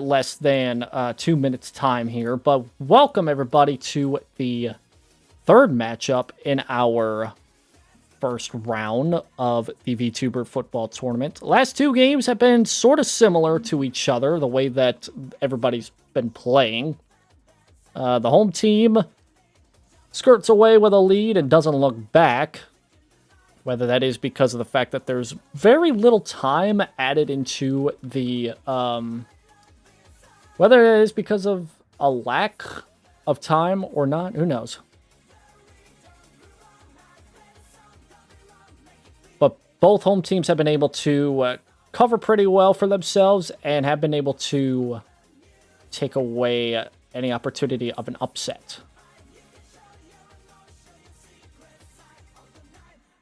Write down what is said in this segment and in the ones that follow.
less than 2 minutes time here, but welcome everybody to the third matchup in our first round of the VTuber football tournament. Last two games have been sort of similar to each other, the way that everybody's been playing. The home team skirts away with a lead and doesn't look back. Whether that is because of the fact that there's very little time added into the... whether it is because of a lack of time or not, who knows. But both home teams have been able to cover pretty well for themselves and have been able to take away any opportunity of an upset.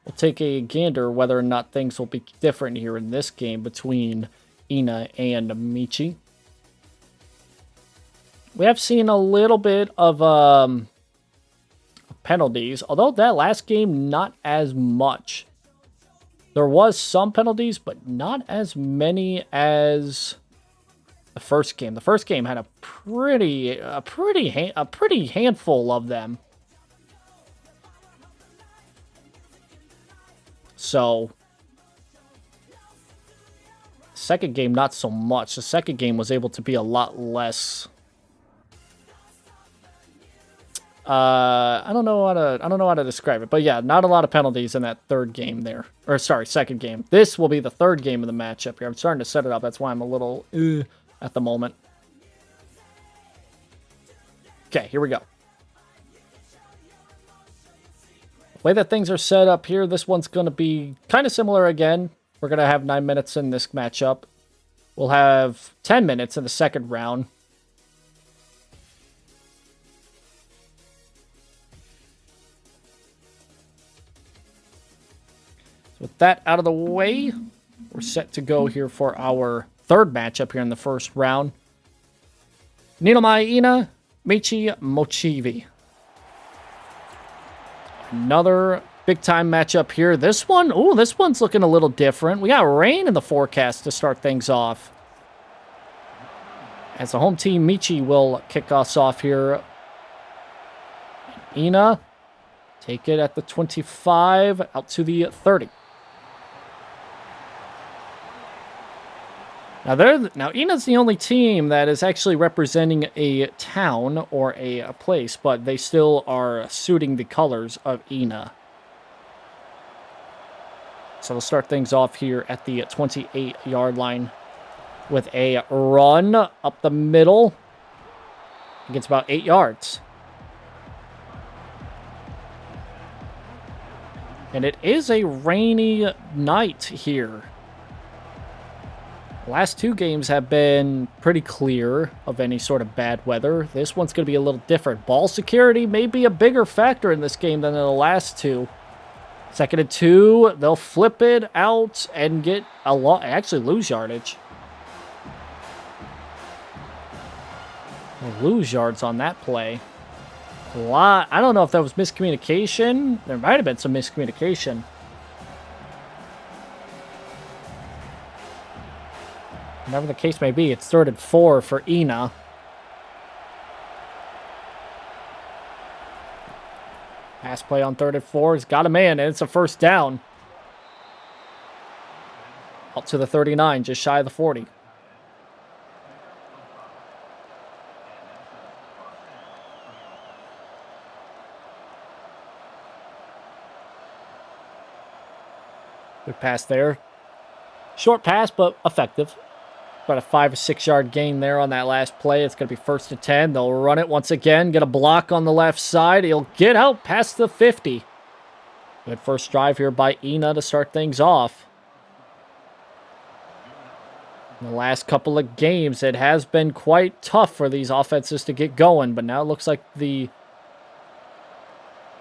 We'll take a gander whether or not things will be different here in this game between Ina and Michi. We have seen a little bit of penalties, although that last game, not as much. There was some penalties, but not as many as the first game. The first game had a pretty handful of them. So, second game, not so much. The second game was able to be a lot less. I don't know how to describe it, but yeah, not a lot of penalties in that third game there. Or sorry, second game. This will be the third game of the matchup here. I'm starting to set it up. That's why I'm a little at the moment. Okay, here we go. The way that things are set up here, this one's going to be kind of similar again. We're going to have 9 minutes in this matchup. We'll have 10 minutes in the second round. So with that out of the way, we're set to go here for our third matchup here in the first round. Ninomae Ina, Michi Mochievee. Another big-time matchup here. This one, this one's looking a little different. We got rain in the forecast to start things off. As the home team, Michi will kick us off here. Ina, take it at the 25, out to the 30. Now Ina's the only team that is actually representing a town or a place, but they still are suiting the colors of Ina. So they'll start things off here at the 28-yard line with a run up the middle. It gets about 8 yards. And it is a rainy night here. Last two games have been pretty clear of any sort of bad weather. This one's going to be a little different. Ball security may be a bigger factor in this game than in the last two. 2nd and 2, they'll flip it out and get a lot, actually lose yardage. They'll lose yards on that play. A lot. I don't know if that was miscommunication. There might have been some miscommunication. Whatever the case may be, it's 3rd and 4 for Ina. Pass play on 3rd and 4. He's got a man, and it's a first down. Out to the 39, just shy of the 40. Good pass there. Short pass, but effective. About a 5 or 6 yard gain there on that last play. It's going to be 1st and 10. They'll run it once again. Get a block on the left side. He'll get out past the 50. Good first drive here by Ina to start things off. In the last couple of games, it has been quite tough for these offenses to get going, but now it looks like the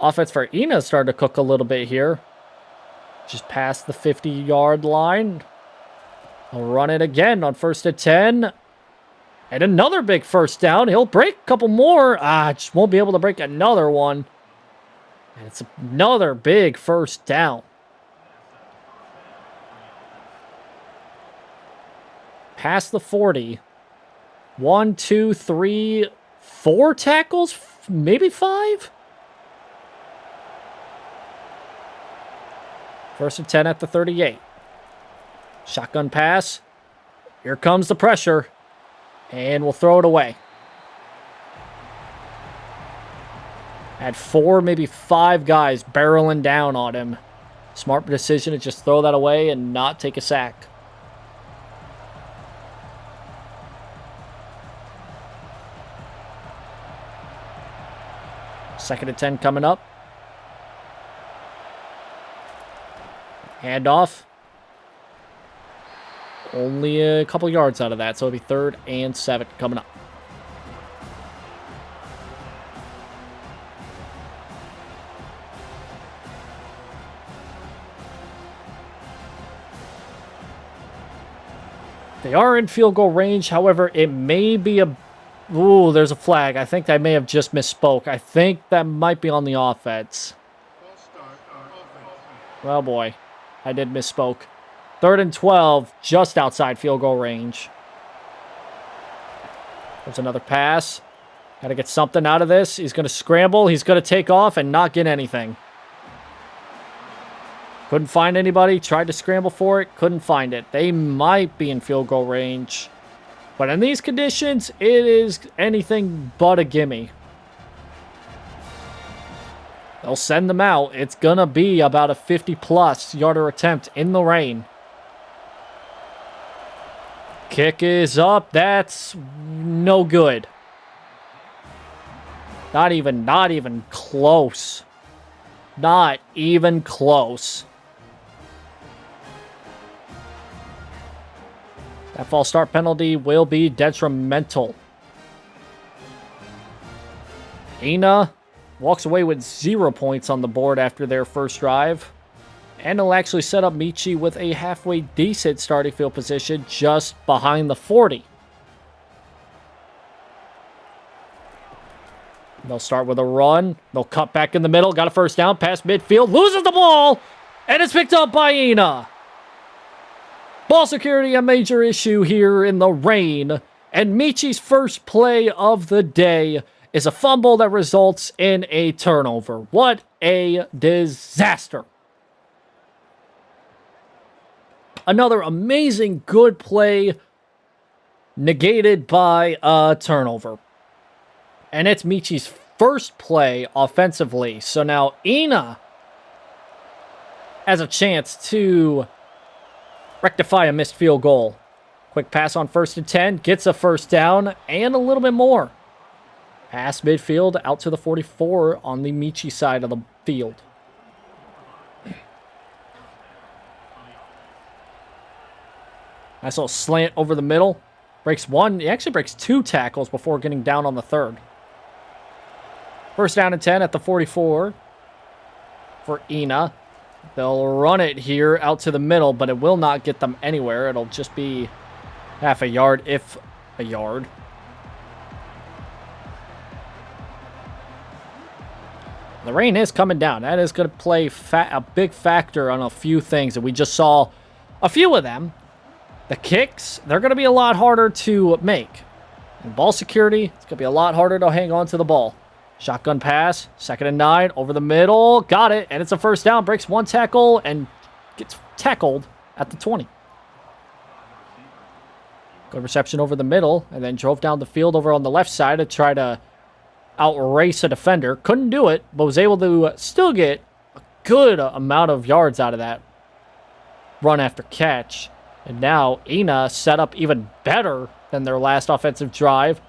offense for Ina started to cook a little bit here. Just past the 50-yard line. He'll run it again on 1st and 10. And another big first down. He'll break a couple more. Just won't be able to break another one. And it's another big first down. Past the 40. 1, 2, 3, 4 tackles? Maybe 5? First and 10 at the 38. Shotgun pass. Here comes the pressure. And we'll throw it away. Had 4, maybe 5 guys barreling down on him. Smart decision to just throw that away and not take a sack. Second and 10 coming up. Handoff. Only a couple yards out of that, so it'll be 3rd and 7 coming up. They are in field goal range. However, it may be a... Ooh, there's a flag. I think I may have just misspoke. I think that might be on the offense. Well, boy. I did misspoke. 3rd and 12, just outside field goal range. There's another pass. Got to get something out of this. He's going to scramble. He's going to take off and not get anything. Couldn't find anybody. Tried to scramble for it. Couldn't find it. They might be in field goal range. But in these conditions, it is anything but a gimme. They'll send them out. It's going to be about a 50-plus yarder attempt in the rain. Kick is up. That's no good. Not even close. Not even close. That false start penalty will be detrimental. Ina walks away with 0 points on the board after their first drive. And it'll actually set up Michi with a halfway decent starting field position just behind the 40. They'll start with a run. They'll cut back in the middle. Got a first down past midfield. Loses the ball. And it's picked up by Ina. Ball security, a major issue here in the rain. And Michi's first play of the day is a fumble that results in a turnover. What a disaster. Another amazing good play negated by a turnover. And it's Michi's first play offensively. So now Ina has a chance to rectify a missed field goal. Quick pass on 1st and 10. Gets a first down and a little bit more. Pass midfield out to the 44 on the Michi side of the field. Nice little slant over the middle. Breaks one. He actually breaks 2 tackles before getting down on the 3rd. First down and 10 at the 44 for Ina. They'll run it here out to the middle, but it will not get them anywhere. It'll just be half a yard, if a yard. The rain is coming down. That is going to play a big factor on a few things, and we just saw a few of them. The kicks, they're going to be a lot harder to make. And ball security, it's going to be a lot harder to hang on to the ball. Shotgun pass, 2nd and 9, over the middle, got it, and it's a first down, breaks 1 tackle, and gets tackled at the 20. Good reception over the middle, and then drove down the field over on the left side to try to outrace a defender. Couldn't do it, but was able to still get a good amount of yards out of that run after catch. And now Ina set up even better than their last offensive drive.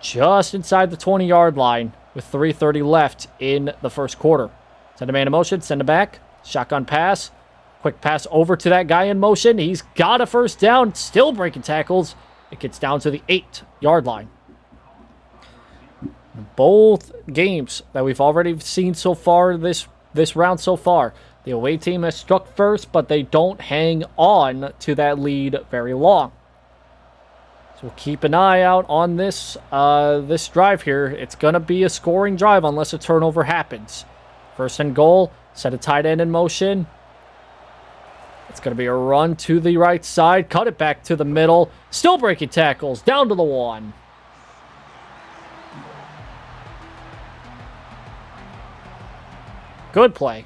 Just inside the 20-yard line with 3:30 left in the first quarter. Send a man in motion, send it back. Shotgun pass. Quick pass over to that guy in motion. He's got a first down, still breaking tackles. It gets down to the 8-yard line. Both games that we've already seen so far this round so far, the away team has struck first, but they don't hang on to that lead very long. So we'll keep an eye out on this this drive here. It's going to be a scoring drive unless a turnover happens. 1st and goal, set a tight end in motion. It's going to be a run to the right side. Cut it back to the middle. Still breaking tackles. Down to the 1. Good play.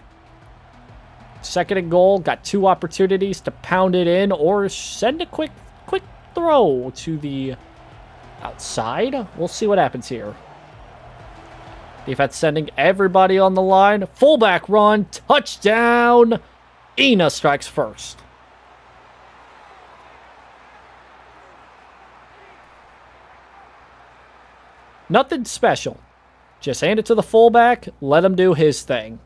Second and goal. Got 2 opportunities to pound it in or send a quick throw to the outside. We'll see what happens here. Defense sending everybody on the line. Fullback run. Touchdown. Ina strikes first. Nothing special. Just hand it to the fullback. Let him do his thing.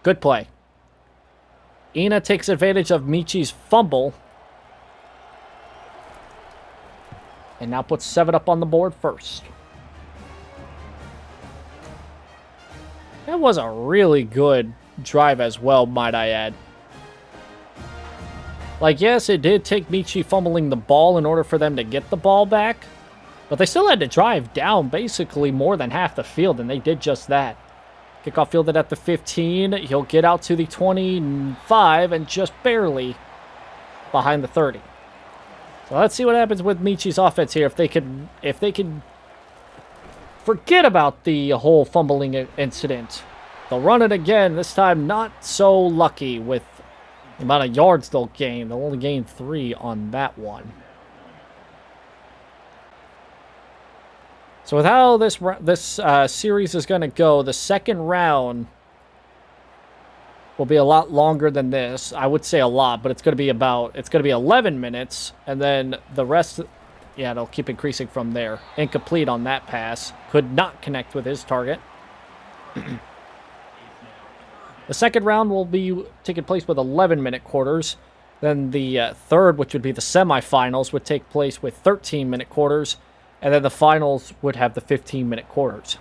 Good play. Ina takes advantage of Michi's fumble. And now puts 7 up on the board first. That was a really good drive as well, might I add. Like, yes, it did take Michi fumbling the ball in order for them to get the ball back. But they still had to drive down basically more than half the field, and they did just that. Kickoff fielded at the 15. He'll get out to the 25 and just barely behind the 30. So let's see what happens with Michi's offense here. If they can forget about the whole fumbling incident. They'll run it again. This time not so lucky with the amount of yards they'll gain. They'll only gain 3 on that one. So with how this series is going to go, the second round will be a lot longer than this. I would say a lot, but it's going to be 11 minutes, and then the rest, yeah, it'll keep increasing from there. Incomplete on that pass. Could not connect with his target. The second round will be taking place with 11-minute quarters. Then the third, which would be the semifinals, would take place with 13-minute quarters. And then the finals would have the 15-minute quarters.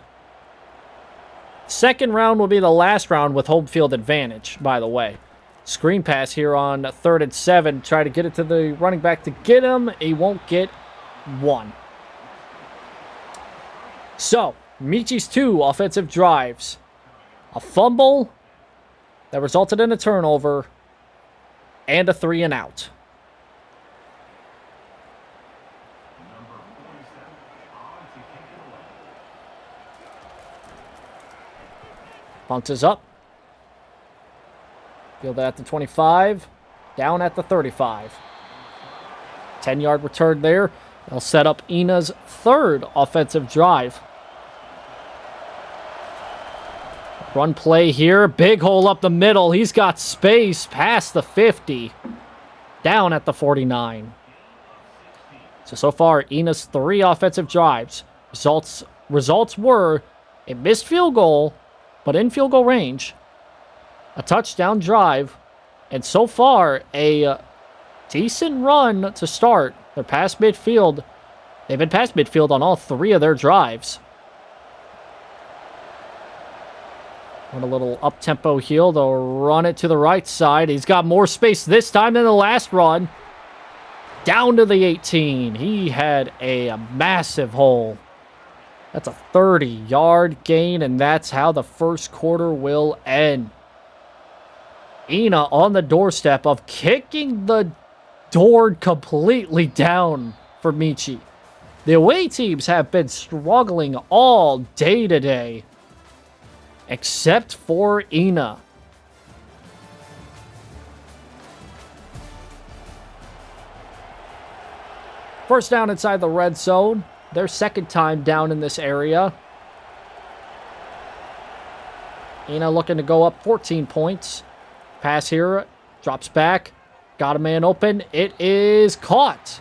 Second round will be the last round with home field advantage, by the way. Screen pass here on 3rd and 7. Try to get it to the running back to get him. He won't get 1. So, Michi's 2 offensive drives. A fumble that resulted in a turnover and a 3 and out. Bounces up. Field at the 25. Down at the 35. 10-yard return there. They'll set up Ina's 3rd offensive drive. Run play here. Big hole up the middle. He's got space past the 50. Down at the 49. So far, Ina's 3 offensive drives. Results were a missed field goal, but in field goal range, a touchdown drive, and so far, a decent run to start. They're past midfield. They've been past midfield on all 3 of their drives. And a little up-tempo heel. They'll run it to the right side. He's got more space this time than the last run. Down to the 18. He had a massive hole. That's a 30-yard gain, and that's how the first quarter will end. Ina on the doorstep of kicking the door completely down for Michi. The away teams have been struggling all day today, except for Ina. First down inside the red zone. Their second time down in this area. Ina looking to go up 14 points. Pass here. Drops back. Got a man open. It is caught.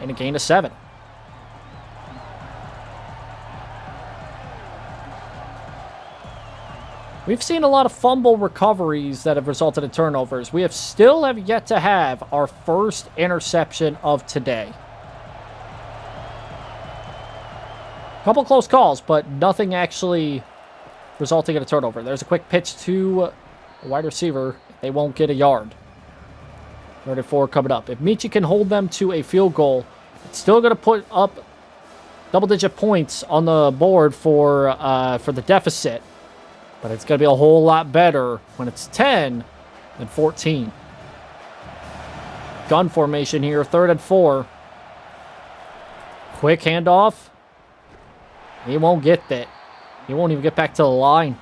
And a gain of 7. We've seen a lot of fumble recoveries that have resulted in turnovers. We still have yet to have our first interception of today. Couple close calls, but nothing actually resulting in a turnover. There's a quick pitch to a wide receiver. They won't get a yard. 3rd and 4 coming up. If Michi can hold them to a field goal, It's still going to put up double-digit points on the board for the deficit. But it's going to be a whole lot better when it's 10 than 14. Gun formation here, 3rd and 4. Quick handoff. He won't get that. He won't even get back to the line.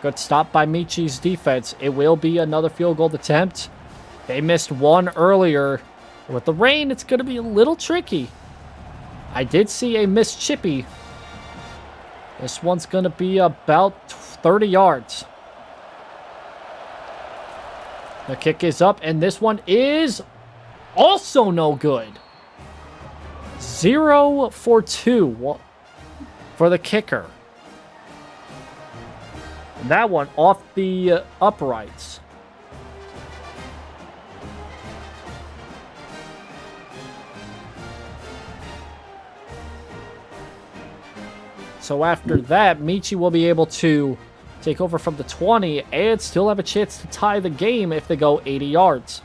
Good stop by Michi's defense. It will be another field goal attempt. They missed one earlier. With the rain, it's going to be a little tricky. I did see a missed chippy. This one's going to be about 30 yards. The kick is up, and this one is also no good. 0 for 2 for the kicker. And that one off the uprights. So after that, Michi will be able to take over from the 20 and still have a chance to tie the game if they go 80 yards.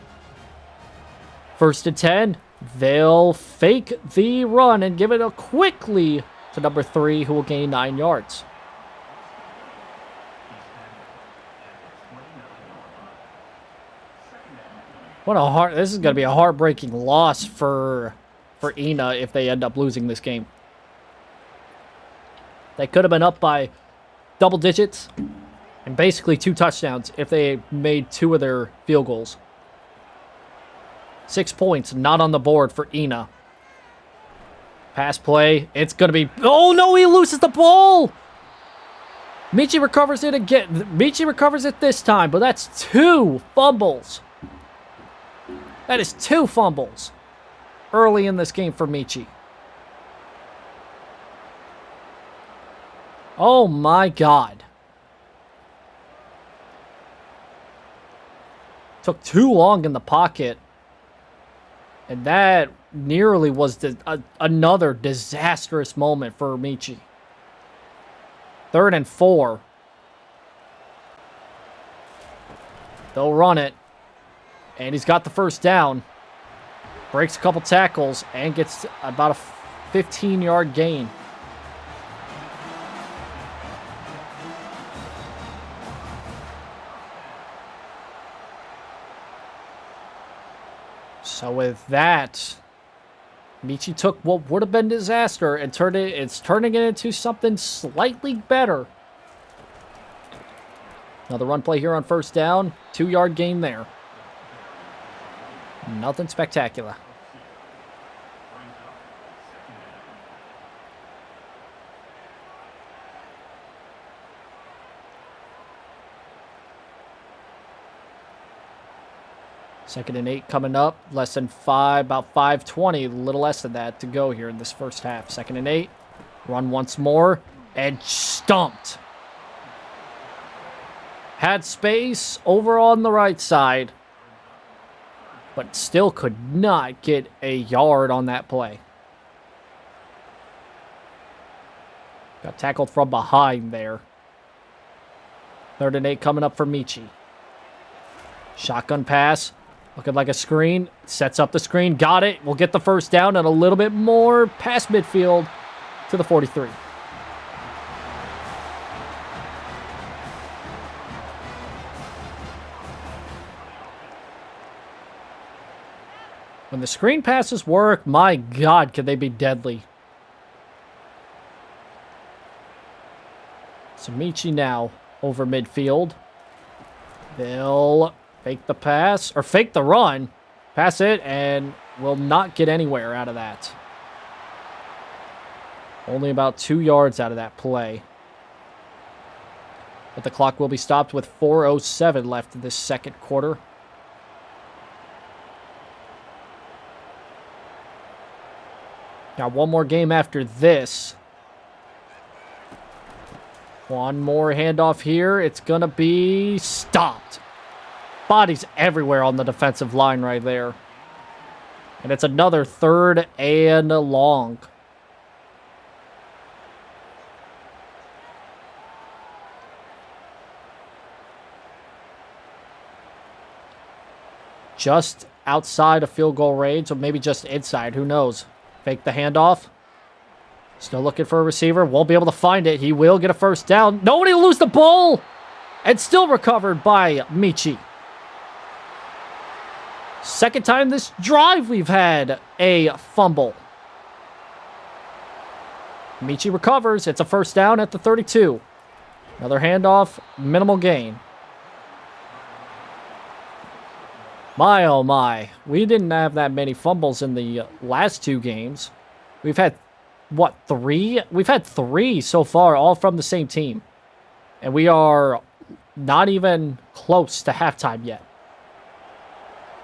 1st and 10. They'll fake the run and give it quickly to number 3, who will gain 9 yards. This is going to be a heartbreaking loss for Ina if they end up losing this game. They could have been up by double digits and basically 2 touchdowns if they made 2 of their field goals. 6 points not on the board for Ina. Pass play. It's going to be... Oh, no, he loses the ball! Michi recovers it again. Michi recovers it this time, but that's 2 fumbles. That is 2 fumbles early in this game for Michi. Oh my God. Took too long in the pocket. And that nearly was another disastrous moment for Michi. 3rd and 4. They'll run it. And he's got the 1st down. Breaks a couple tackles and gets about a 15-yard gain. So with that, Michi took what would have been disaster and it's turning it into something slightly better. Another run play here on 1st down. 2-yard gain there. Nothing spectacular. Second and 8 coming up. Less than 5, about 5:20, a little less than that to go here in this first half. 2nd and 8. Run once more. And stumped. Had space over on the right side. But still could not get a yard on that play. Got tackled from behind there. 3rd and 8 coming up for Michi. Shotgun pass. Looking like a screen. Sets up the screen. Got it. We'll get the 1st down and a little bit more past midfield to the 43. When the screen passes work, my God, can they be deadly. So Michi now over midfield. They'll fake the pass, or fake the run. Pass it, and will not get anywhere out of that. Only about 2 yards out of that play. But the clock will be stopped with 4:07 left in this 2nd quarter. Got one more game after this. One more handoff here. It's going to be stopped. Bodies everywhere on the defensive line right there. And it's another 3rd and long. Just outside of field goal range, or maybe just inside. Who knows? Fake the handoff. Still looking for a receiver. Won't be able to find it. He will get a first down. Nobody will lose the ball. And still recovered by Michi. Second time this drive we've had a fumble. Michi recovers. It's a first down at the 32. Another handoff. Minimal gain. My, oh my. We didn't have that many fumbles in the last two games. We've had, what, 3? We've had 3 so far, all from the same team. And we are not even close to halftime yet.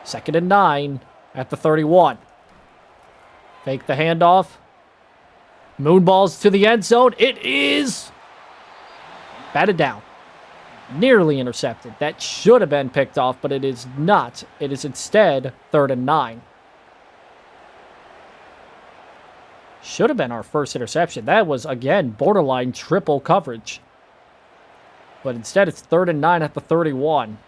2nd and 9 at the 31. Fake the handoff. Moonballs to the end zone. It is batted down. Nearly intercepted. That should have been picked off, but it is not. It is instead 3rd and 9. Should have been our first interception. That was, again, borderline triple coverage. But instead, it's 3rd and 9 at the 31.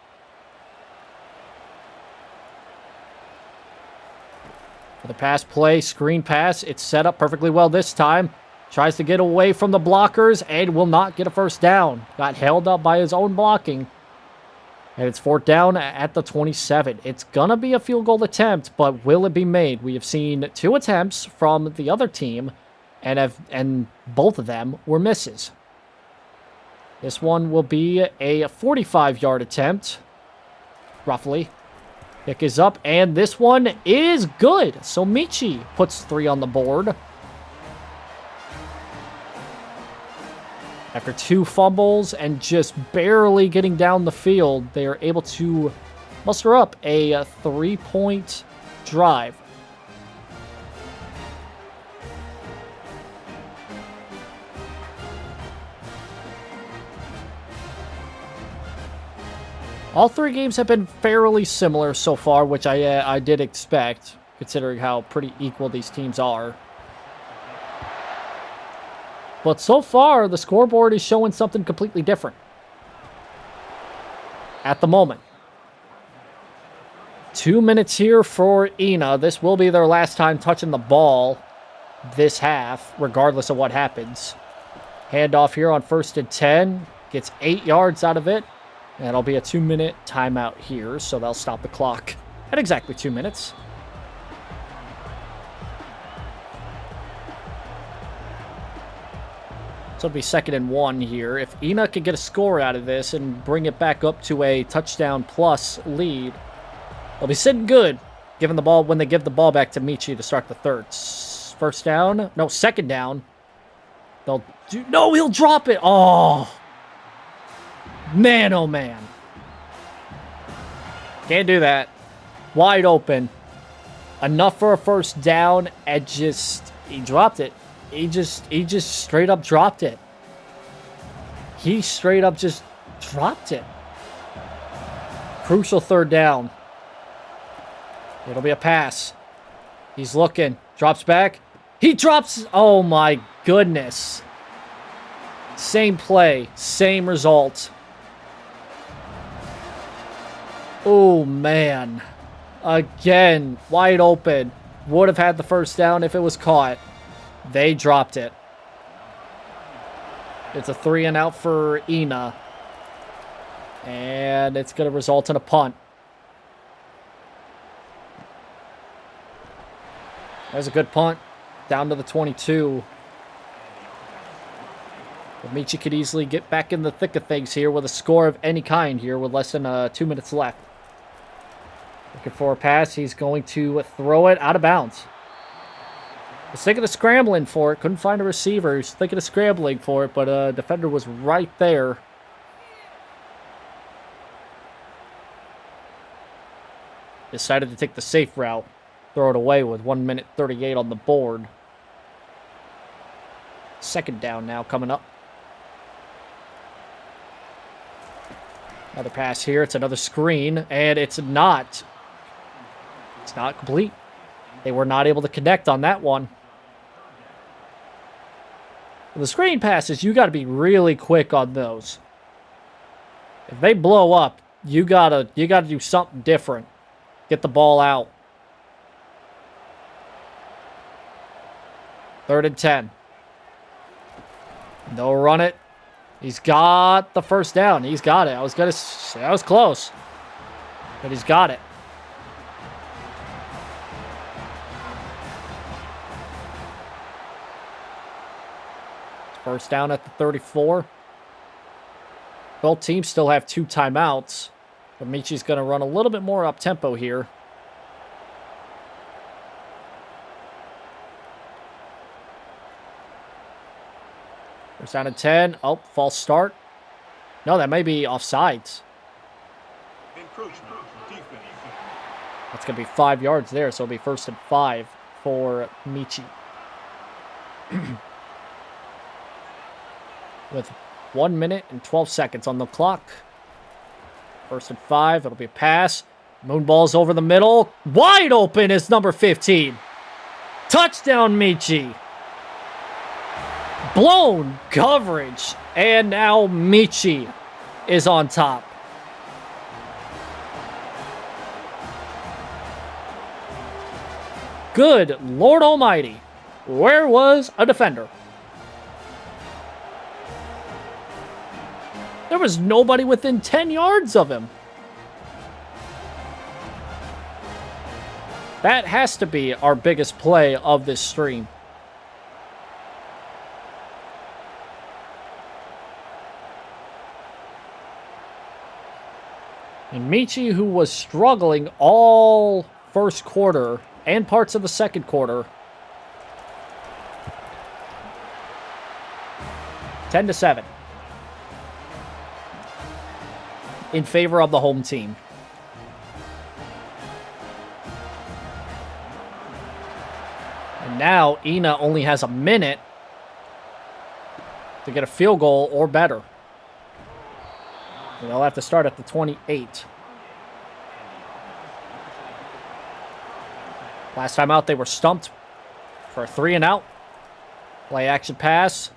For the pass play, screen pass. It's set up perfectly well this time. Tries to get away from the blockers and will not get a first down. Got held up by his own blocking. And it's 4th down at the 27. It's going to be a field goal attempt, but will it be made? We have seen 2 attempts from the other team, and both of them were misses. This one will be a 45-yard attempt, roughly. Kick is up, and this one is good. So Michi puts 3 on the board. After 2 fumbles and just barely getting down the field, they are able to muster up a 3-point drive. All 3 games have been fairly similar so far, which I did expect, considering how pretty equal these teams are. But so far, the scoreboard is showing something completely different. At the moment. 2 minutes here for Ina. This will be their last time touching the ball this half, regardless of what happens. Handoff here on 1st and 10. Gets 8 yards out of it. And it'll be a 2-minute timeout here, so they'll stop the clock at exactly 2 minutes. So it'll be 2nd and 1 here. If Ina can get a score out of this and bring it back up to a touchdown plus lead, they'll be sitting good, giving the ball when they give the ball back to Michi to start the 3rd. 1st down. No, 2nd down. They'll do. No, he'll drop it. Oh. Man, oh man. Can't do that. Wide open. Enough for a 1st down, and he dropped it. He just straight up dropped it. He straight up just dropped it. Crucial 3rd down. It'll be a pass. He's looking. Drops back. He drops. Oh my goodness. Same play. Same result. Oh man. Again. Wide open. Would have had the 1st down if it was caught. They dropped it. It's a 3 and out for Ina. And it's going to result in a punt. There's a good punt. Down to the 22. But Michi could easily get back in the thick of things here with a score of any kind here with less than 2 minutes left. Looking for a pass. He's going to throw it out of bounds. Was thinking of scrambling for it. Couldn't find a receiver. He was thinking of scrambling for it, but a defender was right there. Decided to take the safe route. Throw it away with 1 minute 38 on the board. 2nd down now coming up. Another pass here. It's another screen, and it's not complete. They were not able to connect on that one. The screen passes, you got to be really quick on those. If they blow up, you gotta do something different. Get the ball out. 3rd and 10. No run it. He's got the first down. He's got it. I was gonna say that was close, but he's got it. First down at the 34. Both teams still have 2 timeouts, but Michi's going to run a little bit more up-tempo here. First down at 10. Oh, false start. No, that may be offsides. That's going to be 5 yards there, so it'll be 1st and 5 for Michi. With 1 minute and 12 seconds on the clock. 1st and 5. It'll be a pass. Moonball's over the middle. Wide open is number 15. Touchdown, Michi. Blown coverage. And now Michi is on top. Good Lord Almighty. Where was a defender? There was nobody within 10 yards of him. That has to be our biggest play of this stream. And Michi, who was struggling all first quarter and parts of the second quarter. 10-7. In favor of the home team. And now Ina only has a minute to get a field goal or better. And they'll have to start at the 28. Last time out, they were stumped for a 3 and out. Play action pass.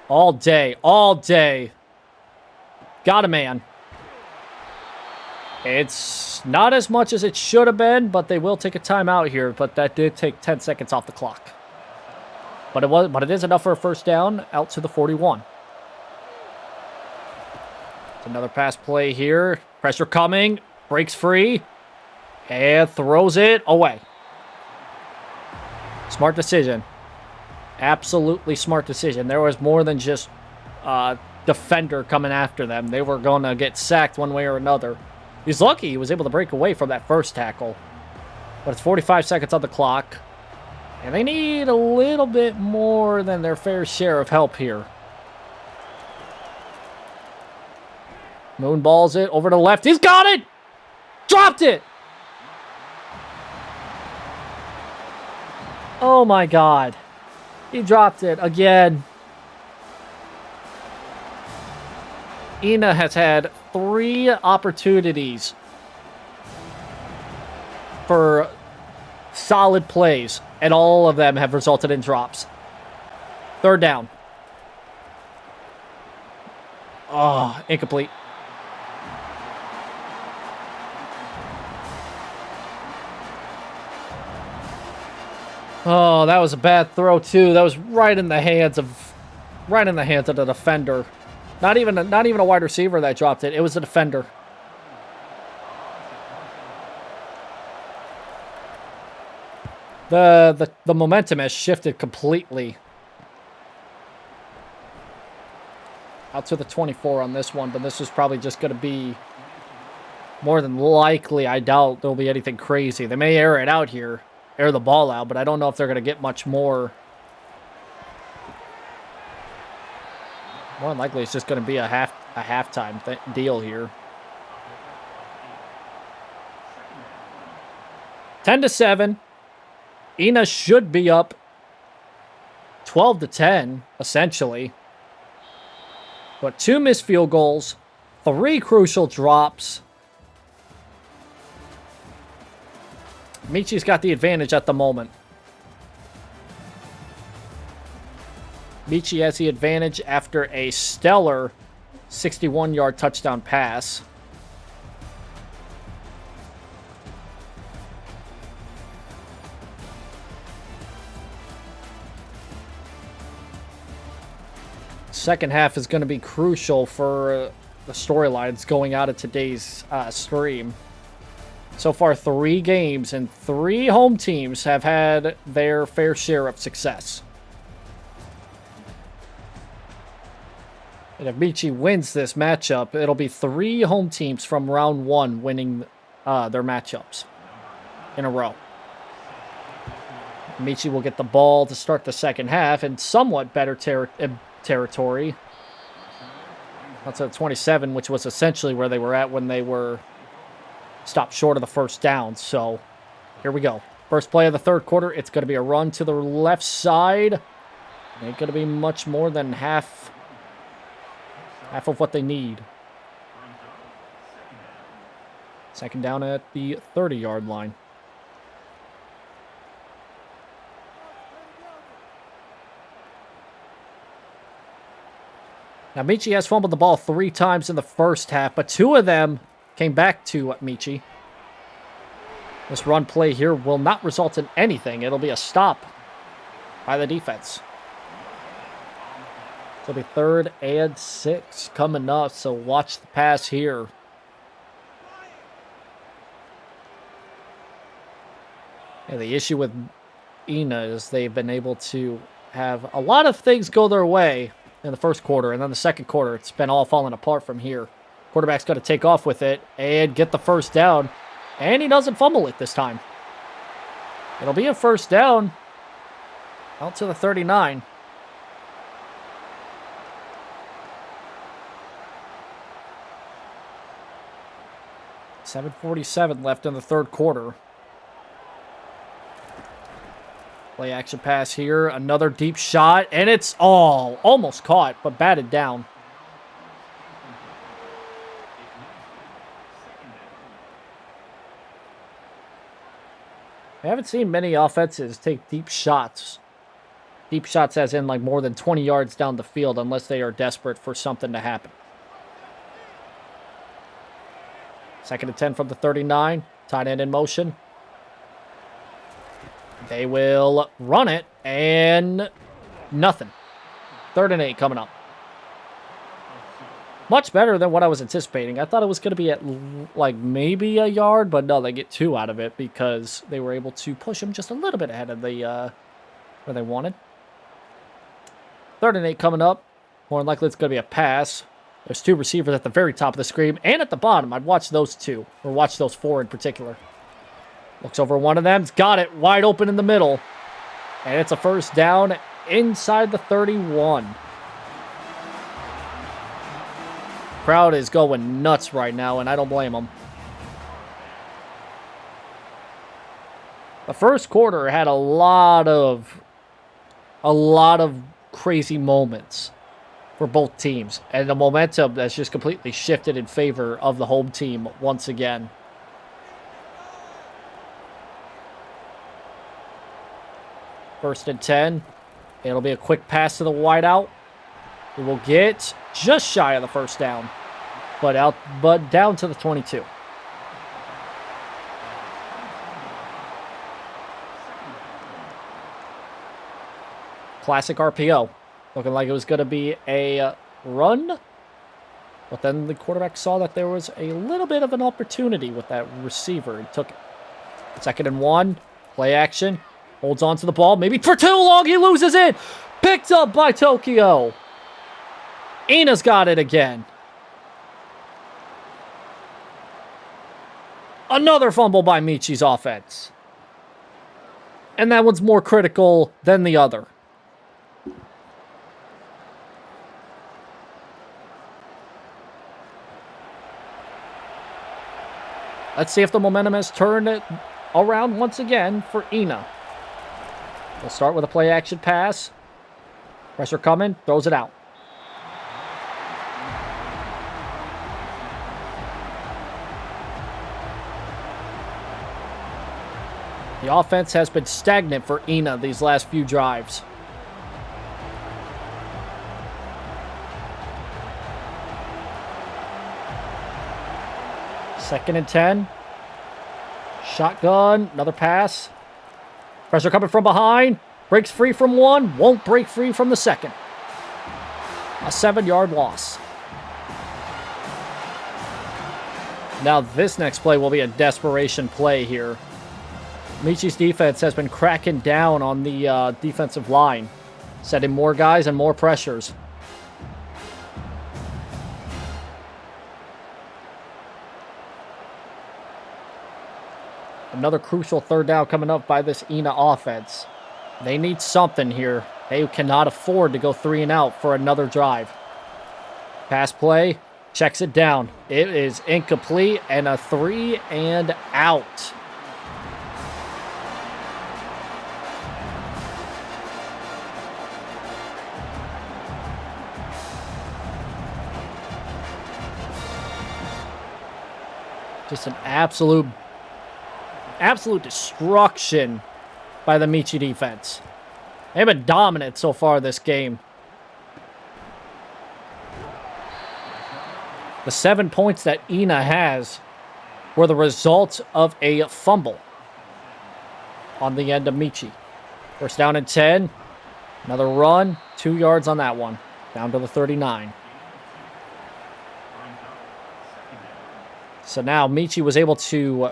All day, all day. Got a man. It's not as much as it should have been, but they will take a timeout here. But that did take 10 seconds off the clock. But it is enough for a first down out to the 41. Another pass play here. Pressure coming. Breaks free. And throws it away. Smart decision. Absolutely smart decision. There was more than just defender coming after them. They were going to get sacked one way or another. He's lucky he was able to break away from that first tackle. But it's 45 seconds on the clock. And they need a little bit more than their fair share of help here. Moonballs it over to the left. He's got it! Dropped it! Oh my God. He dropped it again. Ina has had 3 opportunities for solid plays, and all of them have resulted in drops. 3rd down. Oh, incomplete. Oh, that was a bad throw too. That was right in the hands of the defender. Not even a wide receiver that dropped it. It was a defender. The momentum has shifted completely. Out to the 24 on this one, but this is probably just going to be more than likely. I doubt there'll be anything crazy. They may air it out here. Air the ball out, but I don't know if they're going to get much more. More than likely, it's just going to be a halftime deal here. 10-7. Ina should be up 12-10, essentially. But 2 missed field goals, 3 crucial drops. Michi's got the advantage at the moment. Michi has the advantage after a stellar 61-yard touchdown pass. second half is going to be crucial for the storylines going out of today's stream. So far, 3 games and 3 home teams have had their fair share of success. And if Michi wins this matchup, it'll be 3 home teams from round 1 winning their matchups in a row. Michi will get the ball to start the second half in somewhat better territory. That's at 27, which was essentially where they were at when they were stopped short of the first down. So here we go. First play of the third quarter. It's going to be a run to the left side. Ain't going to be much more than half of what they need. Second down at the 30-yard line. Now, Michi has fumbled the ball 3 times in the first half, but 2 of them came back to Michi. This run play here will not result in anything. It'll be a stop by the defense. It'll be 3rd and 6 coming up, so watch the pass here. Yeah, the issue with Ina is they've been able to have a lot of things go their way in the first quarter, and then the second quarter, it's been all falling apart from here. Quarterback's got to take off with it and get the first down, and he doesn't fumble it this time. It'll be a first down out to the 39. .747 left in the third quarter. Play action pass here. Another deep shot. And it's almost caught, but batted down. I haven't seen many offenses take deep shots. Deep shots as in like more than 20 yards down the field unless they are desperate for something to happen. Second and 10 from the 39. Tight end in motion. They will run it, and nothing. 3rd and 8 coming up. Much better than what I was anticipating. I thought it was going to be at, like, maybe a yard, but no, they get 2 out of it because they were able to push them just a little bit ahead of the where they wanted. 3rd and 8 coming up. More than likely, it's going to be a pass. There's 2 receivers at the very top of the screen and at the bottom. I'd watch those 2, or watch those 4 in particular. Looks over one of them. He's got it wide open in the middle. And it's a first down inside the 31. Crowd is going nuts right now, and I don't blame them. The first quarter had a lot of crazy moments for both teams. And the momentum that's just completely shifted in favor of the home team once again. First and 10. It'll be a quick pass to the wideout. It will get just shy of the first down, but down to the 22. Classic RPO. Looking like it was going to be a run, but then the quarterback saw that there was a little bit of an opportunity with that receiver and took it. 2nd and 1. Play action. Holds on to the ball. Maybe for too long. He loses it. Picked up by Tokyo. Ina's got it again. Another fumble by Michi's offense. And that one's more critical than the other. Let's see if the momentum has turned it around once again for Ina. We'll start with a play action pass. Pressure coming. Throws it out. The offense has been stagnant for Ina these last few drives. Second and 10. Shotgun. Another pass. Pressure coming from behind. Breaks free from one. Won't break free from the second. A 7-yard loss. Now this next play will be a desperation play here. Michi's defense has been cracking down on the defensive line, setting more guys and more pressures. Another crucial third down coming up by this Ina offense. They need something here. They cannot afford to go 3 and out for another drive. Pass play, checks it down. It is incomplete and a 3 and out. Just an absolute destruction by the Michi defense. They've been dominant so far this game. The 7 points that Ina has were the result of a fumble on the end of Michi. First down and 10. Another run. 2 yards on that one. Down to the 39. So now Michi was able to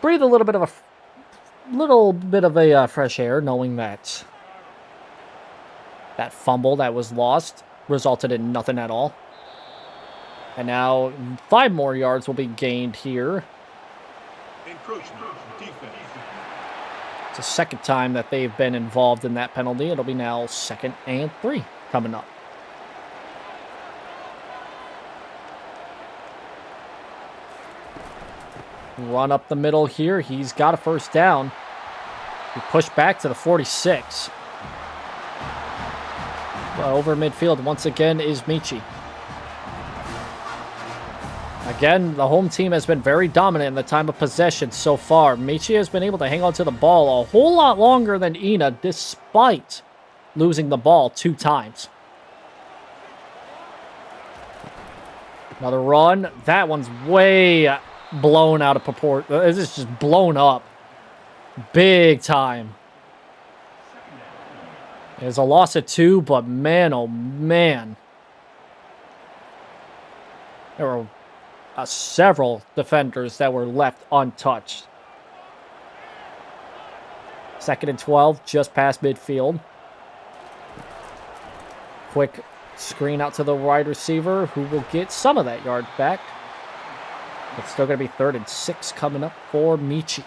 breathe a little bit of a fresh air, knowing that that fumble that was lost resulted in nothing at all. And now 5 more yards will be gained here. It's the second time that they've been involved in that penalty. It'll be now 2nd and 3 coming up. Run up the middle here. He's got a first down. He pushed back to the 46. Well, over midfield once again is Michi. Again, the home team has been very dominant in the time of possession so far. Michi has been able to hang on to the ball a whole lot longer than Ina, despite losing the ball 2 times. Another run. That one's way blown out of proportion. This is just blown up. Big time. It's a loss of 2, but man, oh man. There were several defenders that were left untouched. 2nd and 12, just past midfield. Quick screen out to the wide receiver, who will get some of that yard back. It's still going to be 3rd and 6 coming up for Michi.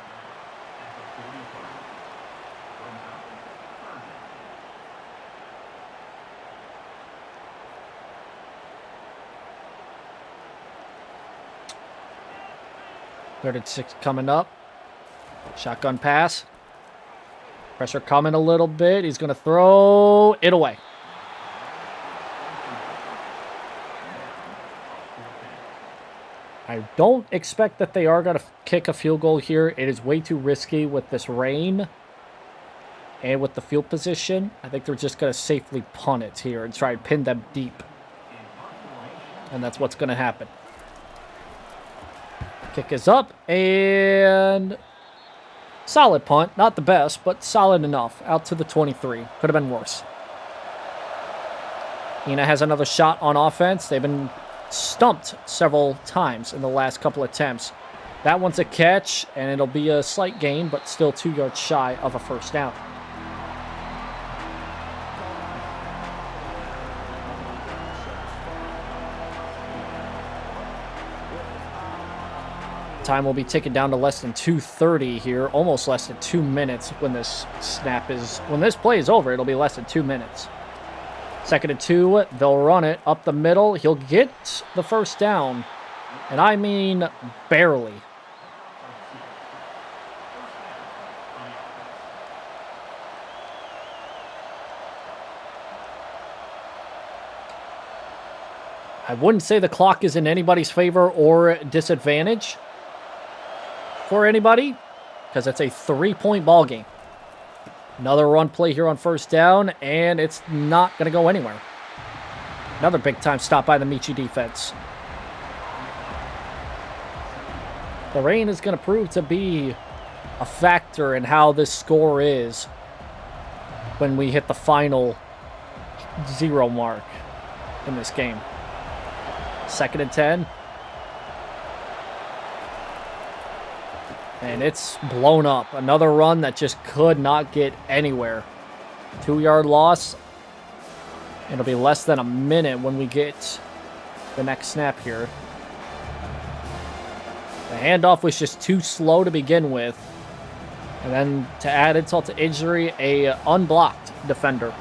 Third and 6 coming up. Shotgun pass. Pressure coming a little bit. He's going to throw it away. I don't expect that they are going to kick a field goal here. It is way too risky with this rain and with the field position. I think they're just going to safely punt it here and try and pin them deep. And that's what's going to happen. Kick is up, and solid punt. Not the best, but solid enough. Out to the 23. Could have been worse. Ina has another shot on offense. They've been stumped several times in the last couple attempts. That one's a catch, and it'll be a slight gain, but still 2 yards shy of a first down. Time will be ticking down to less than 2:30 here, almost less than 2 minutes when this play is over. It'll be less than 2 minutes. 2nd and 2, they'll run it up the middle. He'll get the first down, and I mean barely. I wouldn't say the clock is in anybody's favor or disadvantage for anybody, because it's a 3-point ball game. Another run play here on first down, and it's not going to go anywhere. Another big-time stop by the Michi defense. The rain is going to prove to be a factor in how this score is when we hit the final 0 mark in this game. 2nd and 10. And it's blown up. Another run that just could not get anywhere. 2-yard loss. It'll be less than a minute when we get the next snap here. The handoff was just too slow to begin with. And then to add insult to injury, a unblocked defender.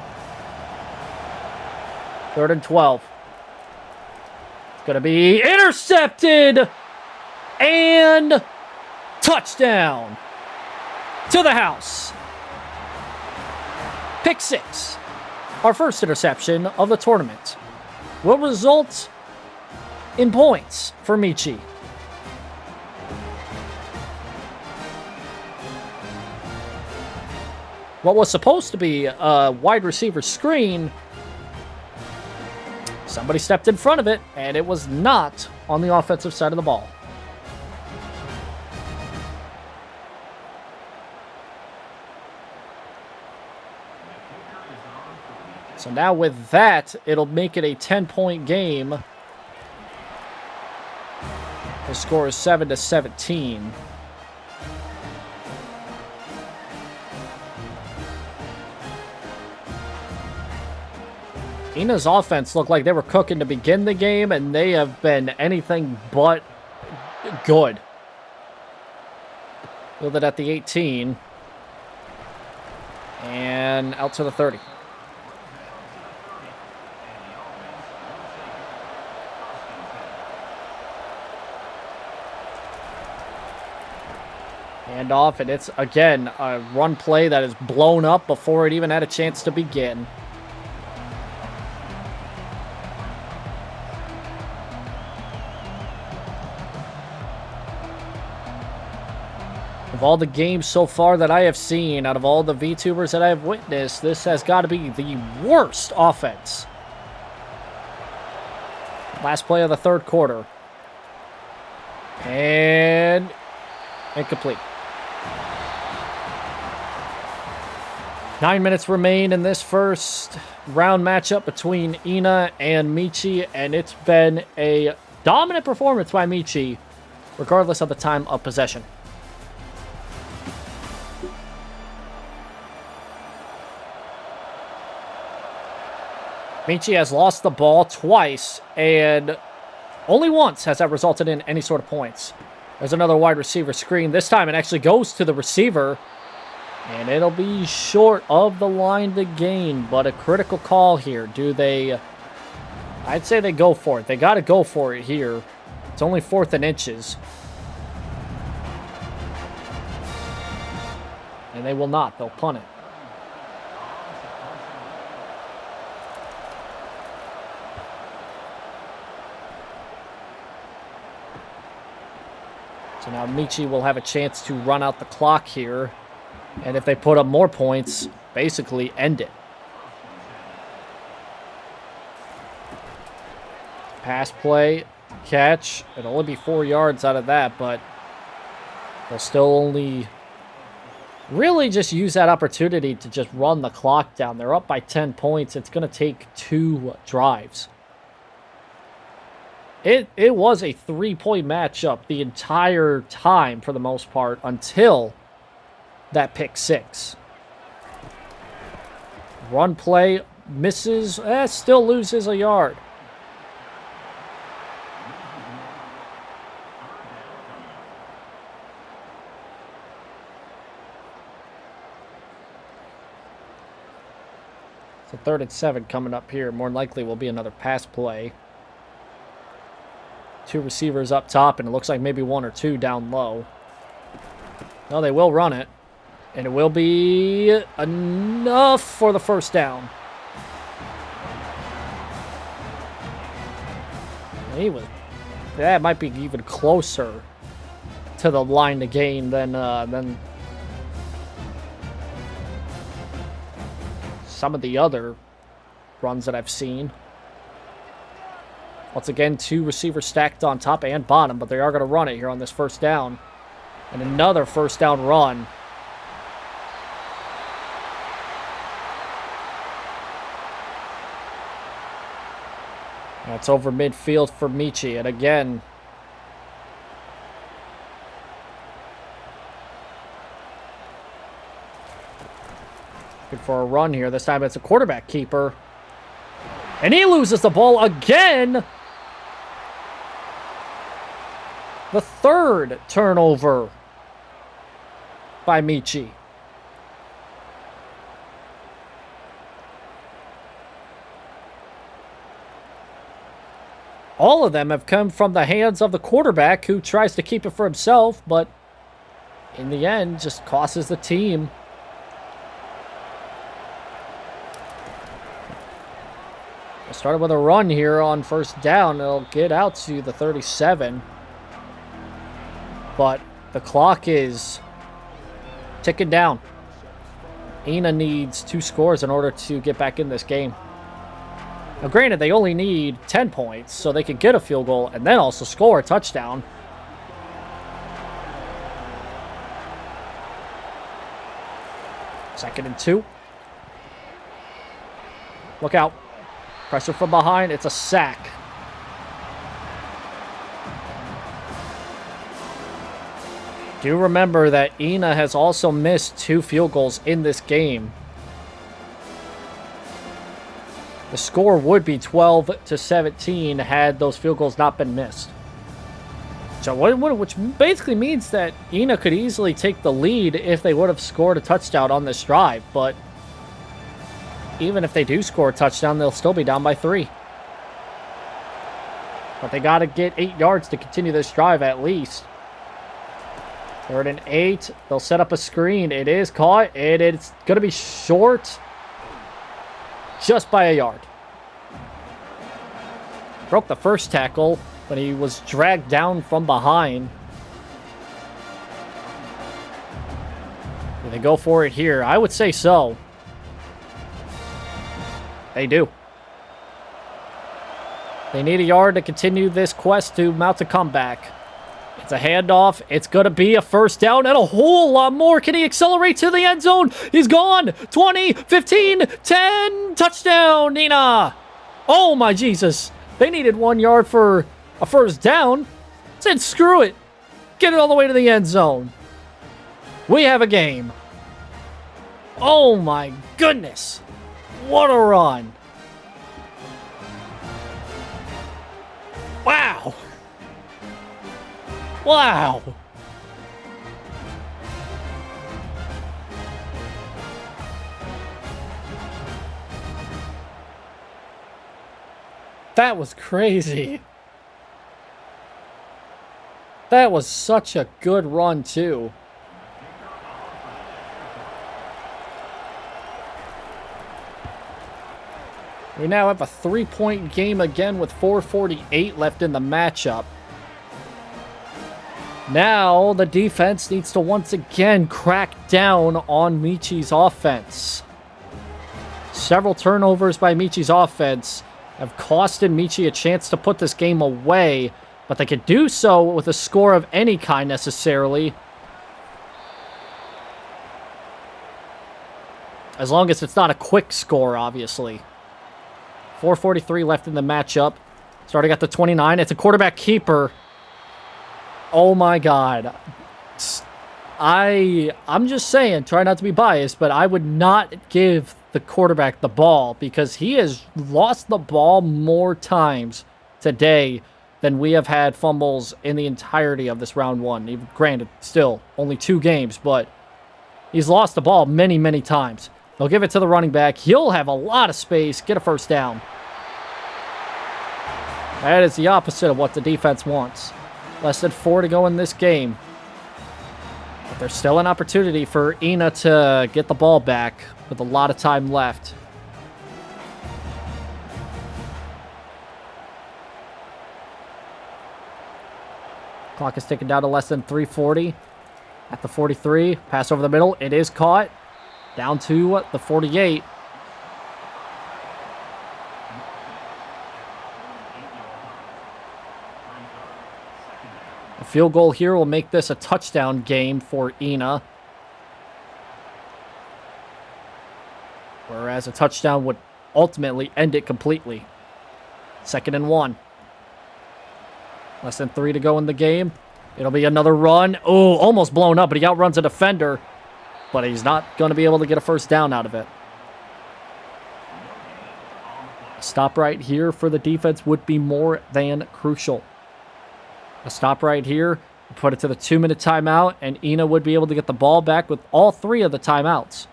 3rd and 12. It's going to be intercepted. And touchdown to the house. Pick 6. Our first interception of the tournament will result in points for Michi. What was supposed to be a wide receiver screen, somebody stepped in front of it, and it was not on the offensive side of the ball. So now with that, it'll make it a 10-point game. The score is 7-17. Ina's offense looked like they were cooking to begin the game, and they have been anything but good. Fielded at the 18. And out to the 30. Hand off, and it's, again, a run play that is blown up before it even had a chance to begin. Of all the games so far that I have seen, out of all the VTubers that I have witnessed, this has got to be the worst offense. Last play of the 3rd quarter. And incomplete. 9 minutes remain in this first round matchup between Ina and Michi, and it's been a dominant performance by Michi, regardless of the time of possession. Michi has lost the ball twice, and only once has that resulted in any sort of points. There's another wide receiver screen. This time it actually goes to the receiver, and it'll be short of the line to gain, but a critical call here. Do they... I'd say they go for it. They got to go for it here. It's only 4th and inches. And they will not. They'll punt it. So now Michi will have a chance to run out the clock here. And if they put up more points, basically end it. Pass play, catch. It'll only be 4 yards out of that, but they'll still only really just use that opportunity to just run the clock down. They're up by 10 points. It's going to take 2 drives. It was a 3-point matchup the entire time for the most part until that pick 6. Run play misses, still loses a yard. So 3rd and 7 coming up here. More than likely will be another pass play. 2 receivers up top, and it looks like maybe 1 or 2 down low. No, they will run it. And it will be enough for the first down. That might be even closer to the line to gain than some of the other runs that I've seen. Once again, 2 receivers stacked on top and bottom, but they are going to run it here on this first down. And another first down run. That's over midfield for Michi. And again, looking for a run here. This time it's a quarterback keeper. And he loses the ball again. The third turnover by Michi. All of them have come from the hands of the quarterback, who tries to keep it for himself, but in the end just costs the team. Started with a run here on first down. It'll get out to the 37. But the clock is ticking down. Ina needs 2 scores in order to get back in this game. Now, granted, they only need 10 points, so they could get a field goal and then also score a touchdown. Second and 2. Look out. Pressure from behind. It's a sack. Do remember that Ina has also missed 2 field goals in this game. The score would be 12-17 had those field goals not been missed. So, which basically means that Ina could easily take the lead if they would have scored a touchdown on this drive, but even if they do score a touchdown, they'll still be down by 3. But they got to get 8 yards to continue this drive at least. 3rd and 8. They'll set up a screen. It is caught. It's going to be short. Just by a yard. Broke the first tackle, but he was dragged down from behind. Do they go for it here? I would say so. They do. They need a yard to continue this quest to mount a comeback. It's a handoff. It's going to be a first down and a whole lot more. Can he accelerate to the end zone? He's gone. 20, 15, 10. Touchdown, Nina. Oh, my Jesus. They needed 1 yard for a first down. Said, screw it. Get it all the way to the end zone. We have a game. Oh, my goodness. What a run. Wow. Wow. That was crazy. That was such a good run, too. We now have a 3-point game again with 4:48 left in the matchup. Now, the defense needs to once again crack down on Michi's offense. Several turnovers by Michi's offense have costed Michi a chance to put this game away, but they could do so with a score of any kind necessarily. As long as it's not a quick score, obviously. 4:43 left in the matchup. Starting at the 29. It's a quarterback keeper. Oh my God. I'm just saying, try not to be biased, but I would not give the quarterback the ball because he has lost the ball more times today than we have had fumbles in the entirety of this round 1. Even granted, still only 2 games, but he's lost the ball many, many times. They'll give it to the running back. He'll have a lot of space, get a first down. That is the opposite of what the defense wants. Less than 4 to go in this game. But there's still an opportunity for Ina to get the ball back with a lot of time left. Clock is ticking down to less than 3:40. At the 43, pass over the middle. It is caught. Down to the 48. A field goal here will make this a touchdown game for Ina. Whereas a touchdown would ultimately end it completely. 2nd and 1. Less than 3 to go in the game. It'll be another run. Oh, almost blown up, but he outruns a defender. But he's not going to be able to get a first down out of it. Stop right here for the defense would be more than crucial. A stop right here, put it to the 2-minute timeout, and Ina would be able to get the ball back with all 3 of the timeouts.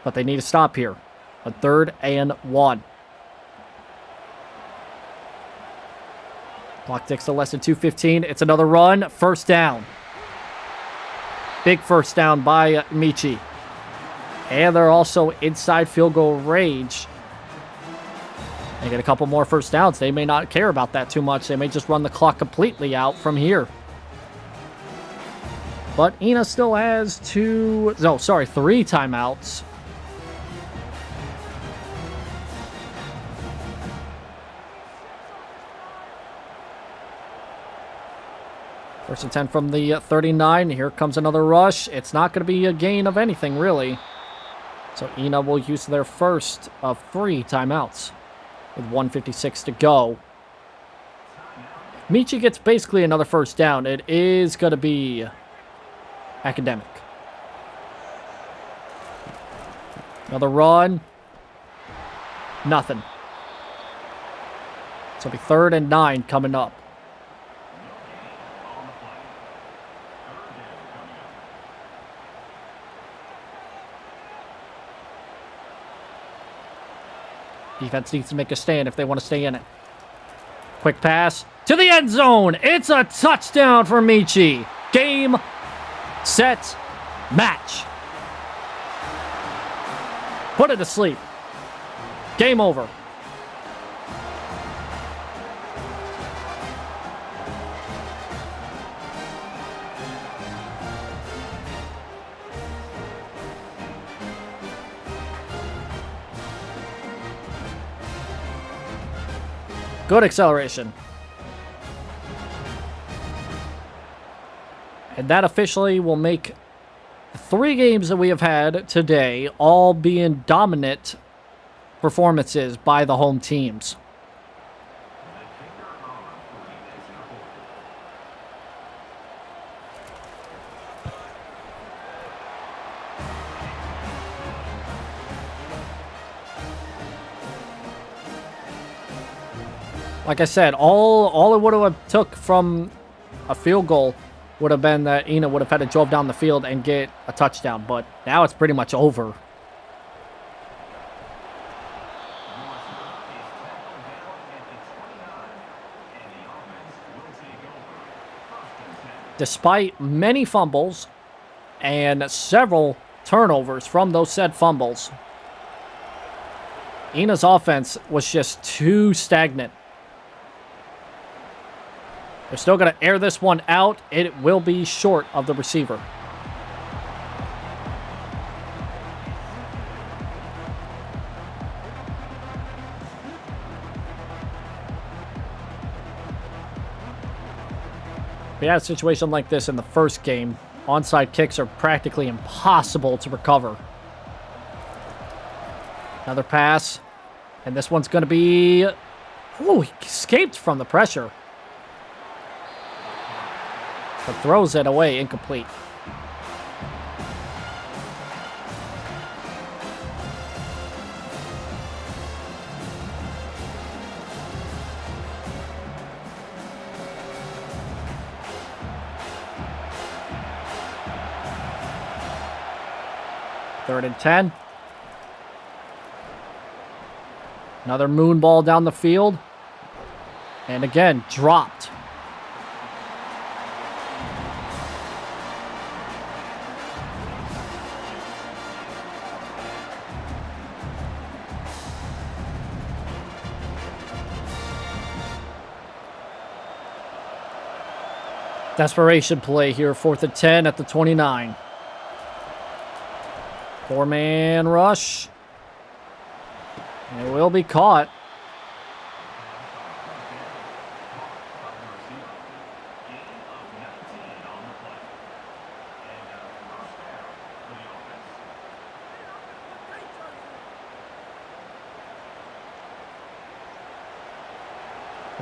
But they need to stop here. A 3rd and 1. Clock ticks to less than 2:15. It's another run. First down. Big first down by Michi. And they're also inside field goal range. They get a couple more first downs. They may not care about that too much. They may just run the clock completely out from here. But Ina still has 3 timeouts. First and 10 from the 39. Here comes another rush. It's not going to be a gain of anything, really. So Ina will use their first of 3 timeouts with 1:56 to go. Michi gets basically another first down. It is going to be academic. Another run. Nothing. So it'll be 3rd and 9 coming up. Defense needs to make a stand if they want to stay in it. Quick pass to the end zone. It's a touchdown for Michi. Game, set, match. Put it to sleep. Game over. Good acceleration. And that officially will make 3 games that we have had today all being dominant performances by the home teams. Like I said, all it would have took from a field goal would have been that Ina would have had to drove down the field and get a touchdown. But now it's pretty much over. Despite many fumbles and several turnovers from those said fumbles, Ina's offense was just too stagnant. They're still going to air this one out. It will be short of the receiver. We had a situation like this in the first game. Onside kicks are practically impossible to recover. Another pass. And this one's going to be... Ooh, he escaped from the pressure. But throws it away, incomplete. Third and 10. Another moon ball down the field. And again, dropped. Desperation play here, 4th and 10 at the 29. 4-man rush. And it will be caught.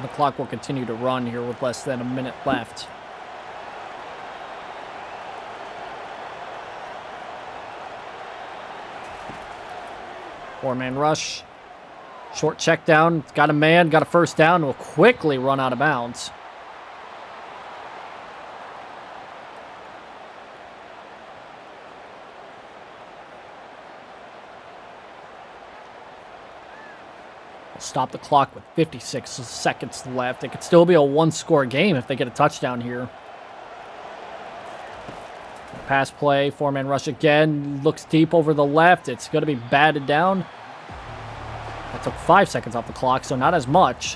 And the clock will continue to run here with less than a minute left. Four-man rush. Short check down. Got a man, got a first down. Will quickly run out of bounds. Stop the clock with 56 seconds left. It could still be a one-score game if they get a touchdown here. Pass play, four-man rush again. Looks deep over the left. It's going to be batted down. That took 5 seconds off the clock, so not as much.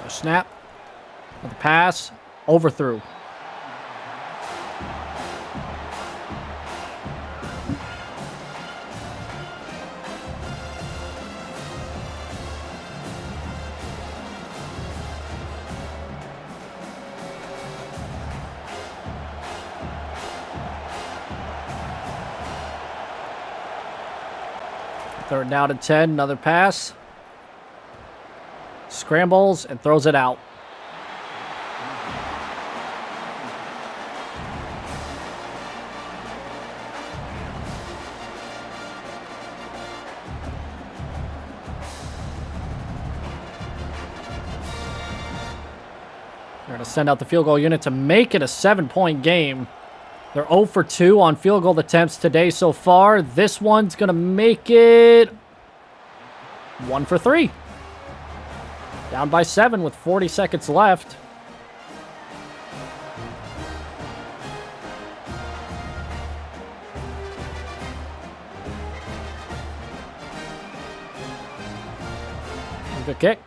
Snap. With the pass. Overthrew. Third down and 10. Another pass. Scrambles and throws it out. They're going to send out the field goal unit to make it a 7-point game. They're 0 for 2 on field goal attempts today so far. This one's going to make it 1 for 3. Down by 7 with 40 seconds left. Good kick.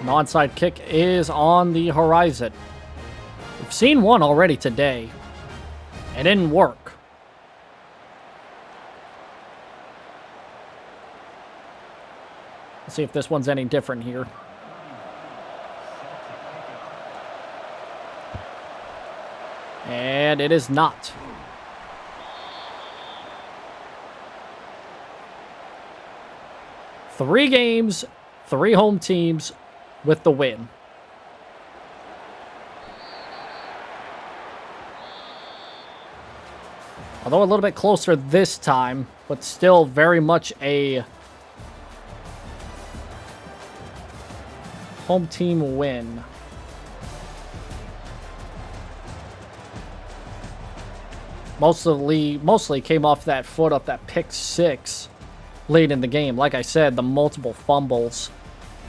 An onside kick is on the horizon. We've seen one already today. It didn't work. Let's see if this one's any different here. And it is not. Three games, 3 home teams with the win. Although a little bit closer this time, but still very much a home team win. Mostly came off that foot up that pick 6 late in the game. Like I said, the multiple fumbles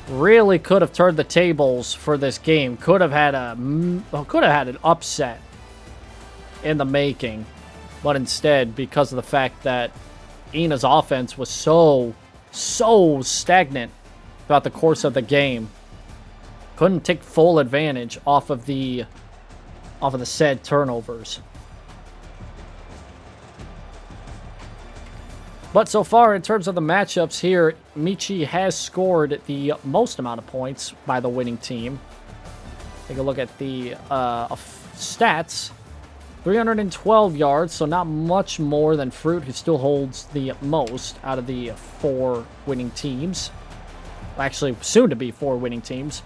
really could have turned the tables for this game. Could have had an upset in the making, but instead, because of the fact that Ina's offense was so stagnant throughout the course of the game, couldn't take full advantage off of the said turnovers. But so far, in terms of the matchups here, Michi has scored the most amount of points by the winning team. Take a look at the stats. 312 yards, so not much more than Fruit, who still holds the most out of the 4 winning teams. Actually, soon to be 4 winning teams.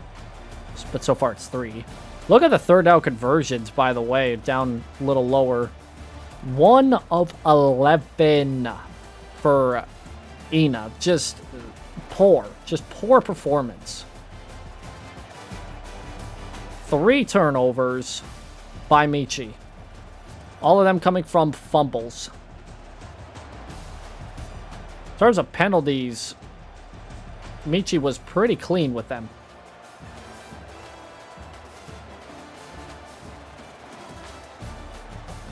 But so far it's 3. Look at the third down conversions, by the way, down a little lower. 1 of 11 for Ina. Just poor performance. 3 turnovers by Michi. All of them coming from fumbles. In terms of penalties, Michi was pretty clean with them.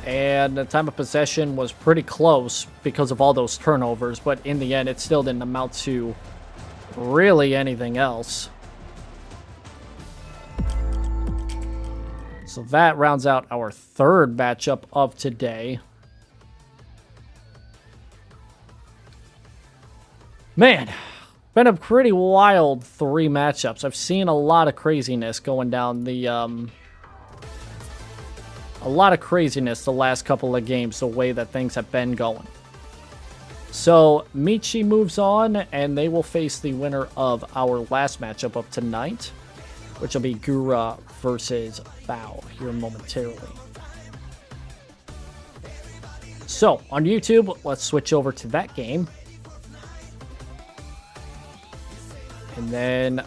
And the time of possession was pretty close because of all those turnovers, but in the end, it still didn't amount to really anything else. So that rounds out our third matchup of today. Man, been a pretty wild 3 matchups. I've seen a lot of craziness going down the, a lot of craziness the last couple of games, the way that things have been going. So, Michi moves on, and they will face the winner of our last matchup of tonight, which will be Gura versus Bao here momentarily. So, on YouTube, let's switch over to that game. And then